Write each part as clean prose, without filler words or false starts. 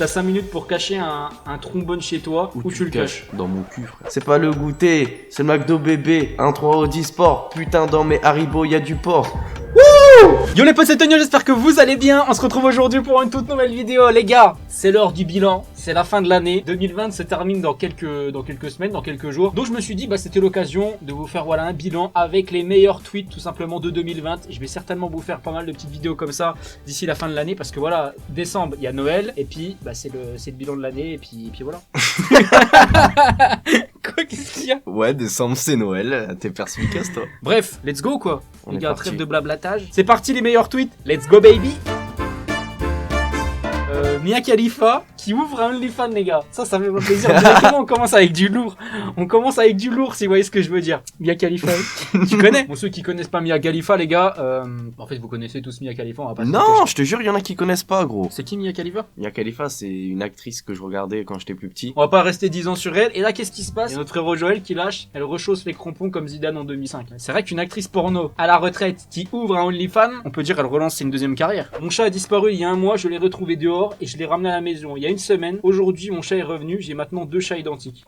T'as 5 minutes pour cacher un trombone chez toi. Où tu le caches? Dans mon cul, frère. C'est pas le goûter, c'est le McDo bébé. Un 3 au 10 sport. Putain, dans mes Haribo, y'a du porc. Yo les potes, c'est Tonio, j'espère que vous allez bien. On se retrouve aujourd'hui pour une toute nouvelle vidéo. Les gars, c'est l'heure du bilan, c'est la fin de l'année. 2020 se termine dans quelques semaines, dans quelques jours. Donc je me suis dit, c'était l'occasion de vous faire un bilan avec les meilleurs tweets tout simplement de 2020. Je vais certainement vous faire pas mal de petites vidéos comme ça d'ici la fin de l'année. Parce que voilà, décembre, il y a Noël. Et puis, c'est le bilan de l'année. Et puis voilà. Quoi, qu'est-ce qu'il y a? Ouais, décembre, c'est Noël. T'es perspicace, toi. Bref, let's go quoi. On Les est gars, parti. trêve de blablatage. C'est parti les meilleurs tweets. Let's go baby. Mia Khalifa qui ouvre un OnlyFans, les gars. Ça me fait plaisir. Directement, on commence avec du lourd. On commence avec du lourd, si vous voyez ce que je veux dire. Mia Khalifa, tu connais? Bon, ceux qui connaissent pas Mia Khalifa, les gars, en fait, vous connaissez tous Mia Khalifa. On va pas se Non, cacher. je te jure, il y en a qui connaissent pas, gros. C'est qui Mia Khalifa? Mia Khalifa, c'est une actrice que je regardais quand j'étais plus petit. On va pas rester 10 ans sur elle. Et là, qu'est-ce qui se passe? Il y a notre frérot Joël qui lâche. Elle rechausse les crampons comme Zidane en 2005. C'est vrai qu'une actrice porno à la retraite qui ouvre un OnlyFans, on peut dire qu'elle relance une deuxième carrière. Mon chat a disparu il y a un mois. Je l'ai retrouvé dehors et je l'ai ramené à la maison. Il y a une semaine. Aujourd'hui, mon chat est revenu. J'ai maintenant 2 chats identiques.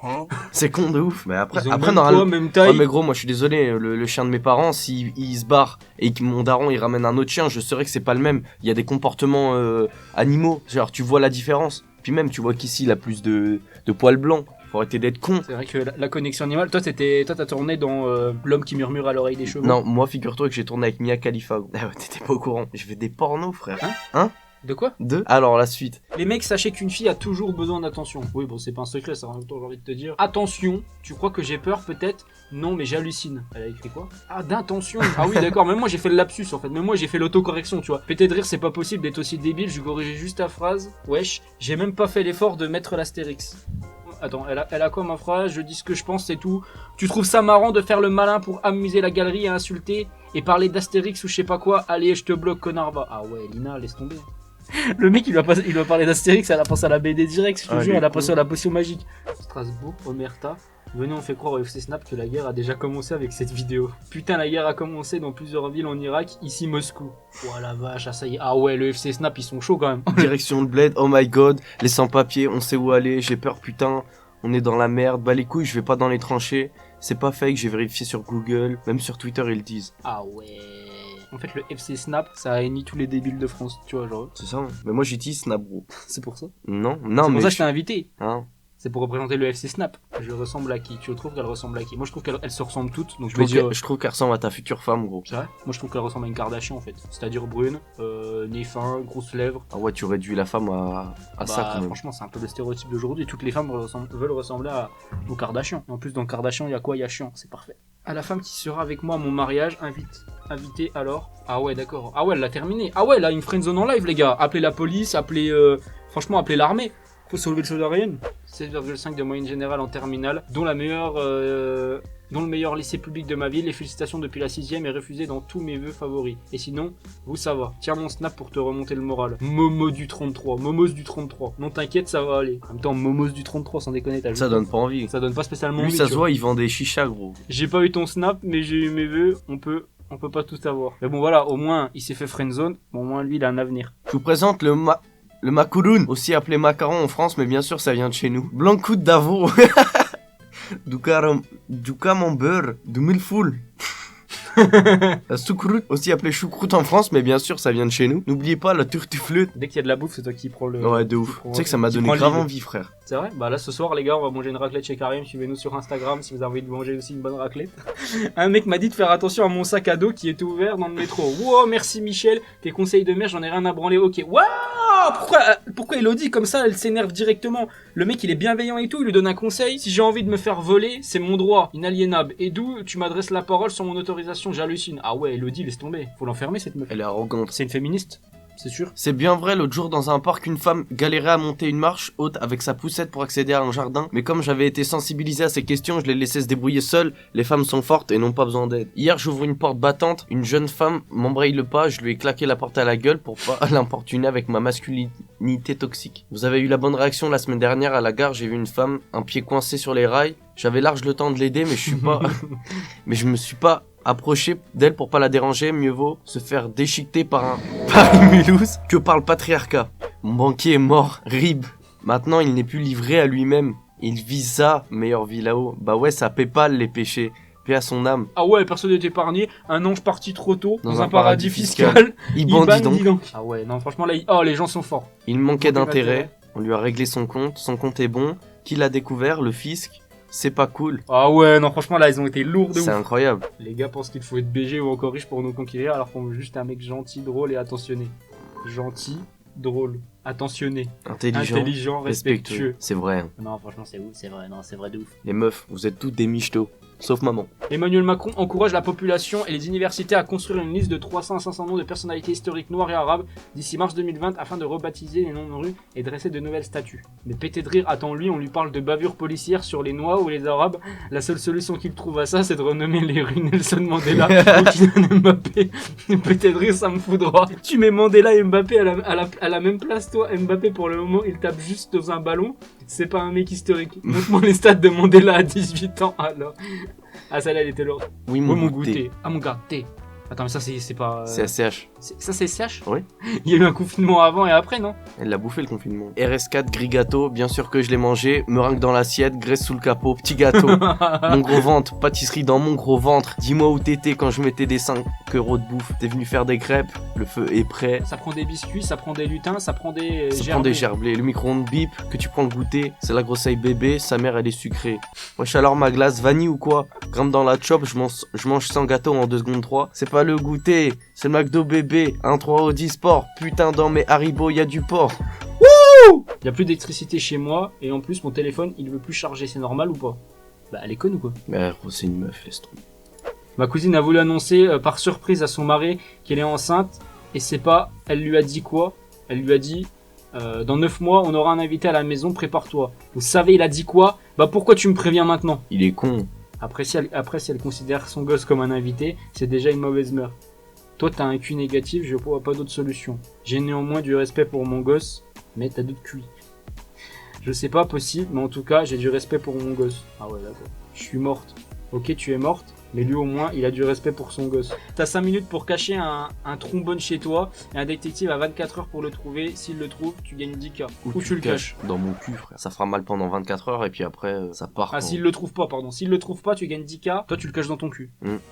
C'est con de ouf. Mais après, Ils ont après même normalement. poids, même taille. Ouais, mais gros, moi je suis désolé, le chien de mes parents, s'il il se barre et que mon daron il ramène un autre chien, je saurais que c'est pas le même. Il y a des comportements animaux, genre tu vois la différence. Puis même, tu vois qu'ici il a plus de poils blancs. Faut arrêter d'être con. C'est vrai que la connexion animale. Toi, t'as tourné dans L'homme qui murmure à l'oreille des chevaux. Non, moi figure-toi que j'ai tourné avec Mia Khalifa. Gros. Ah ouais, t'étais pas au courant. Je fais des pornos, frère. Hein? De quoi? Alors la suite. Les mecs, sachez qu'une fille a toujours besoin d'attention. Oui, bon, c'est pas un secret, ça, en même temps, j'ai envie de te dire. Attention, tu crois que j'ai peur, peut-être? Non, mais j'hallucine. Elle a écrit quoi? Ah, d'intention. Ah oui, d'accord, même moi j'ai fait le lapsus, en fait. Même moi j'ai fait l'autocorrection, tu vois. Pété de rire, c'est pas possible d'être aussi débile, je corrigeais juste ta phrase. Wesh, j'ai même pas fait l'effort de mettre l'astérix. Attends, elle a quoi ma phrase? Je dis ce que je pense, c'est tout. Tu trouves ça marrant de faire le malin pour amuser la galerie et insulter et parler d'astérix ou je sais pas quoi? Allez, je te bloque, connard, va. Ah ouais, Lina, laisse tomber. Le mec il va parler d'Astérix, elle a pensé à la BD direct, je te jure, elle a pensé à la potion magique. Strasbourg, Omerta, venez on fait croire au FC Snap que la guerre a déjà commencé avec cette vidéo. Putain, la guerre a commencé dans plusieurs villes en Irak, ici Moscou. Oh la vache, ah ça y est, ah ouais, le FC Snap ils sont chauds quand même. Direction de bled, oh my god, les sans-papiers, on sait où aller, j'ai peur putain, on est dans la merde, bah les couilles, je vais pas dans les tranchées, c'est pas fake, j'ai vérifié sur Google, même sur Twitter ils le disent. Ah ouais. En fait, le FC Snap, ça a réuni tous les débiles de France, tu vois, genre. C'est ça, hein. Mais moi j'utilise Snap, gros. C'est pour ça. Non, C'est mais pour ça que je t'ai invité. Hein. C'est pour représenter le FC Snap. Je ressemble à qui? Tu trouves qu'elle ressemble à qui? Moi, je trouve qu'elles se ressemblent toutes, donc je vais dire. Je trouve qu'elle ressemble à ta future femme, gros. C'est vrai? Moi, je trouve qu'elle ressemble à une Kardashian, en fait. C'est-à-dire brune, nez fin, grosses lèvres. Ah ouais, tu réduis la femme à ça quand même. Franchement, c'est un peu le stéréotype d'aujourd'hui. Toutes les femmes veulent ressembler aux Kardashian. Et en plus, dans Kardashian, il y a quoi? Il y a chiant, c'est parfait. À la femme qui sera avec moi à mon mariage, invité alors. Ah ouais, d'accord. Ah ouais, elle l'a terminé. Ah ouais, là, une friendzone en live, les gars. Appelez la police, franchement, appelez l'armée. Faut soulever le Sodarien. 16,5 de moyenne générale en terminale, dont le meilleur lycée public de ma ville. Les félicitations depuis la 6ème et refusé dans tous mes vœux favoris. Et sinon, vous ça va. Tiens mon snap pour te remonter le moral. Momos du 33. Non t'inquiète, ça va aller. En même temps, Momos du 33, sans déconner, t'as vu? Ça donne pas envie. Ça donne pas spécialement Lui, envie. ça se voit, il vend des chichas, gros. J'ai pas eu ton snap, mais j'ai eu mes vœux. On peut pas tout avoir. Mais bon voilà, au moins il s'est fait friendzone. Bon, au moins lui il a un avenir. Je vous présente le macaroon, aussi appelé macaron en France, mais bien sûr ça vient de chez nous. Blanco d'Avo. Du camembert, du millefeuille. La choucroute, aussi appelée choucroute en France, mais bien sûr ça vient de chez nous. N'oubliez pas la turtiflette. Dès qu'il y a de la bouffe, c'est toi qui prends le. Ouais, de ouf. Tu sais que ça m'a donné grave envie, frère. C'est vrai? Bah là ce soir les gars, on va manger une raclette chez Karim. Suivez-nous sur Instagram si vous avez envie de manger aussi une bonne raclette. Un mec m'a dit de faire attention à mon sac à dos qui était ouvert dans le métro. Wow, merci Michel. Tes conseils de merde, j'en ai rien à branler. Ok. Waouh! Pourquoi Elodie comme ça, elle s'énerve directement? Le mec il est bienveillant et tout, il lui donne un conseil. Si j'ai envie de me faire voler, c'est mon droit, inaliénable. Et d'où tu m'adresses la parole sans mon autorisation, j'hallucine. Ah ouais, Elodie, laisse tomber. Faut l'enfermer cette meuf. Elle est arrogante. C'est une féministe. C'est sûr. C'est bien vrai, l'autre jour dans un parc, une femme galérait à monter une marche haute avec sa poussette pour accéder à un jardin. Mais comme j'avais été sensibilisé à ces questions, je les laissais se débrouiller seules. Les femmes sont fortes et n'ont pas besoin d'aide. Hier, j'ouvre une porte battante, une jeune femme m'embraye le pas, je lui ai claqué la porte à la gueule pour pas l'importuner avec ma masculinité toxique. Vous avez eu la bonne réaction la semaine dernière à la gare, j'ai vu une femme, un pied coincé sur les rails. J'avais large le temps de l'aider, mais je me suis pas approché d'elle pour pas la déranger. Mieux vaut se faire déchiqueter par une Mulhouse que par le patriarcat. Mon banquier est mort, rib. Maintenant, il n'est plus livré à lui-même. Il vit sa meilleure vie là-haut. Bah ouais, ça PayPal les péchés. Paix à son âme. Ah ouais, personne n'est épargné. Un ange parti trop tôt dans un paradis paradis fiscal. Il bandit donc. Ah ouais, non, franchement, là, oh, les gens sont forts. Il manquait Manquait d'intérêt. On lui a réglé son compte est bon. Qui l'a découvert, le fisc. C'est pas cool. Ah ouais, non, franchement, là, ils ont été lourds de ouf. C'est incroyable. Les gars pensent qu'il faut être BG ou encore riche pour nous conquérir, alors qu'on veut juste un mec gentil, drôle et attentionné. Gentil, drôle, attentionné, Intelligent, respectueux. C'est vrai. Hein. Non, franchement, c'est ouf, c'est vrai, non, c'est vrai de ouf. Les meufs, vous êtes toutes des michtos. Sauf maman. Emmanuel Macron encourage la population et les universités à construire une liste de 300 à 500 noms de personnalités historiques noires et arabes d'ici mars 2020 afin de rebaptiser les noms de rues et dresser de nouvelles statues. Mais pété de rire, attends lui, on lui parle de bavures policières sur les Noirs ou les Arabes. La seule solution qu'il trouve à ça, c'est de renommer les rues Nelson Mandela ou Kylian Mbappé. Pété de rire, ça me fout droit. Tu mets Mandela et Mbappé à la même place, toi. Mbappé, pour le moment, il tape juste dans un ballon. C'est pas un mec historique. Montre-moi les stats de Mandela à 18 ans, alors. Ah, celle-là, elle était lourde. Oui, Mon mon goûter. Ah, mon gars, thé. Attends, mais ça, c'est pas. C'est ACH. Ça, c'est CH. Oui. Il y a eu un confinement avant et après, non? Elle l'a bouffé le confinement. RS4, gris gâteau, bien sûr que je l'ai mangé. Meringue dans l'assiette, graisse sous le capot, petit gâteau. Mon gros ventre, pâtisserie dans mon gros ventre. Dis-moi où t'étais quand je mettais des 5 euros de bouffe. T'es venu faire des crêpes, le feu est prêt. Ça prend des biscuits, ça prend des lutins, ça prend des Ça prend des gerblés. Le micro-ondes bip que tu prends le goûter. C'est la grosseille bébé, sa mère elle est sucrée. Wesh alors ma glace, vanille ou quoi? Grimpe dans la chop, je mange 100 gâteaux en 2 secondes 3. C'est pas le goûter, c'est le McDo bébé. Un 3 Audi Sport. Putain dans mes Haribo y a du porc. Il y a plus d'électricité chez moi et en plus mon téléphone il veut plus charger, c'est normal ou pas? Bah elle est conne ou quoi? Mais gros c'est une meuf, laisse tomber. Ma cousine a voulu annoncer par surprise à son mari qu'elle est enceinte et c'est pas, elle lui a dit quoi? Elle lui a dit dans 9 mois on aura un invité à la maison, prépare-toi. Vous savez il a dit quoi? Bah pourquoi tu me préviens maintenant? Il est con. Après si elle considère son gosse comme un invité, c'est déjà une mauvaise mœur. Toi t'as un QI négatif, je vois pas d'autre solution. J'ai néanmoins du respect pour mon gosse, mais t'as d'autres QI. Je sais pas possible, mais en tout cas j'ai du respect pour mon gosse. Ah ouais d'accord. Je suis morte. Ok tu es morte, mais lui au moins il a du respect pour son gosse. T'as 5 minutes pour cacher un trombone chez toi, et un détective a 24 heures pour le trouver. S'il le trouve, tu gagnes 10K. Ou tu le caches. Dans mon cul frère. Ça fera mal pendant 24 heures et puis après ça part. Ah s'il le trouve pas, pardon. S'il le trouve pas, tu gagnes 10K, toi tu le caches dans ton cul.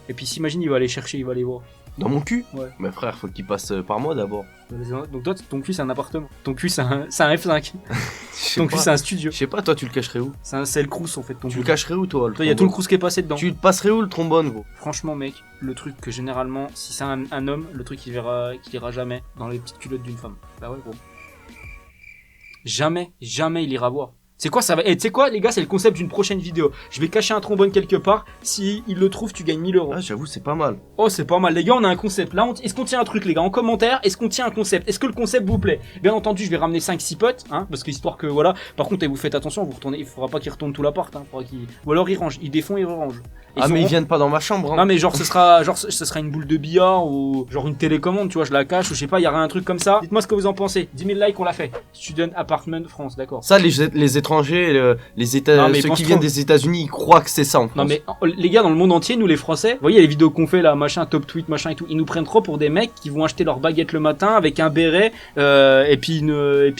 Et puis s'imagine il va aller chercher, il va aller voir. Dans mon cul? Ouais. Mais frère, faut qu'il passe par moi d'abord. Donc toi, ton cul c'est un appartement. Ton cul c'est un F5. Ton cul c'est un studio. Je sais pas, toi tu le cacherais où? C'est le crous en fait. Ton Tu cul. le cacherais où toi? Toi, il y a tout le crous qui est passé dedans. Tu le passerais où le trombone gros? Franchement mec, le truc que généralement, si c'est un homme, le truc qu'il ira jamais dans les petites culottes d'une femme. Bah ouais gros. Jamais il ira voir. C'est quoi ça va? Et tu sais quoi les gars, c'est le concept d'une prochaine vidéo. Je vais cacher un trombone quelque part. Si il le trouve, tu gagnes 1000 euros. Ah j'avoue c'est pas mal. Oh c'est pas mal les gars, on a un concept. Là est-ce qu'on tient un truc les gars? En commentaire, est-ce qu'on tient un concept? Est-ce que le concept vous plaît? Bien entendu je vais ramener 5-6 potes, hein, parce que histoire que voilà. Par contre vous faites attention, vous retournez, il faudra pas qu'ils retournent tout l'appart, hein, ou alors ils rangent, ils défont, ils rangent. Mais ils viennent pas dans ma chambre hein. Non mais genre ce sera une boule de billard ou genre une télécommande, tu vois, je la cache ou je sais pas, il y aura un truc comme ça. Dites-moi ce que vous en pensez. 10 000 likes on l'a fait. Student Apartment France, d'accord. Ça les étrangers, ceux qui viennent des États-Unis, ils croient que c'est ça en France. Non mais les gars dans le monde entier, nous les Français, vous voyez les vidéos qu'on fait là, machin, top tweet, machin et tout, ils nous prennent trop pour des mecs qui vont acheter leur baguette le matin avec un béret et puis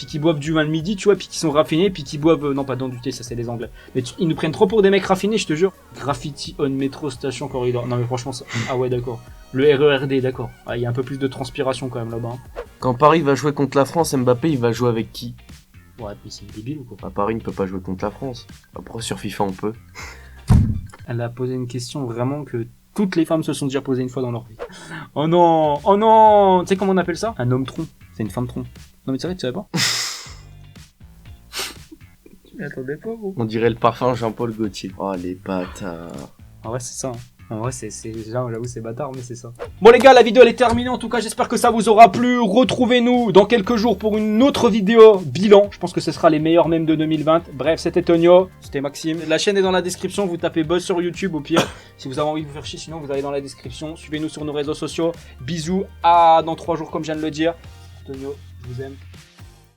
qui boivent du vin le midi, tu vois, puis qui sont raffinés, puis qui boivent non pas dans du thé, ça c'est les Anglais. Mais ils nous prennent trop pour des mecs raffinés, je te jure. Graffiti on métro station corridor. Non mais franchement ça... Ah ouais d'accord. Le RERD d'accord. Ah, il y a un peu plus de transpiration quand même là-bas. Hein. Quand Paris va jouer contre la France, Mbappé il va jouer avec qui? Ouais, mais c'est débile ou quoi? À Paris, il ne peut pas jouer contre la France. Après, sur FIFA, on peut. Elle a posé une question vraiment que toutes les femmes se sont déjà posées une fois dans leur vie. Oh non! Oh non! Tu sais comment on appelle ça? Un homme tronc. C'est une femme tronc. Non mais c'est vrai, tu savais pas? Tu m'y attendais pas, gros. On dirait le parfum Jean-Paul Gaultier. Oh, les bâtards. Ah ouais, c'est ça. Hein. En vrai, j'avoue, c'est bâtard, mais c'est ça. Bon les gars, la vidéo elle est terminée. En tout cas, j'espère que ça vous aura plu. Retrouvez-nous dans quelques jours pour une autre vidéo bilan. Je pense que ce sera les meilleurs mèmes de 2020. Bref, c'était Tonio, c'était Maxime. La chaîne est dans la description. Vous tapez Buzz sur YouTube au pire. Si vous avez envie de vous faire chier, sinon vous allez dans la description. Suivez-nous sur nos réseaux sociaux. Bisous. À dans 3 jours, comme je viens de le dire. Tonio, je vous aime.